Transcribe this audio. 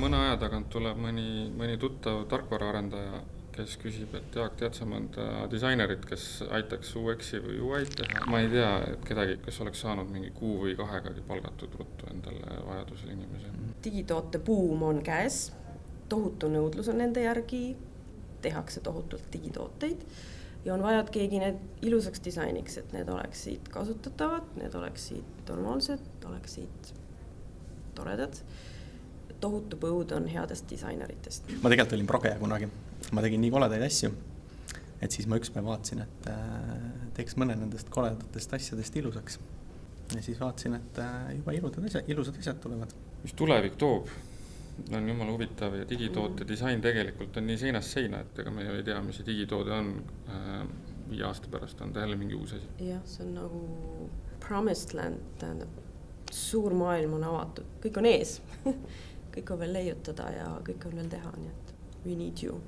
mõne aja tagant tuleb mõni tuttav tarkvaraarendaja, kes küsib, et Jaak, tead sa mõnda disainerit, kes aitaks UX-i või UI teha. Ma ei tea, et kedagi, kes oleks saanud mingi 6 või 2 palgatud ruttu endale vajadusel inimese. Digitoote buum on käes, tohutu nõudlus on nende järgi, tehakse tohutult digitooteid ja on vaja, et keegi need ilusaks disainiks, et need oleksid kasutatavad, need oleksid normaalsed, oleksid toredad. Tohutu põud on headest disaineritest. Ma tegelikult olin progeja kunagi. Ma tegin nii koledaid asju, et siis ma ükspäev vaatasin, et teeks mõne nendest koledatest asjadest ilusaks. Ja siis vaatasin, et juba ilusad asjad tulevad. Mis tulevik toob? On jumala huvitav ja digitoote disain tegelikult on nii seinast seina, et ega me ei tea, mis see digitoode on 5 aasta pärast, on ta jälle mingi uus asi. Jah, see on nagu promised land, tähendab, suur maailm on avatud, kõik on ees, kõik on veel leiutada ja kõik on veel teha, nii et we need you.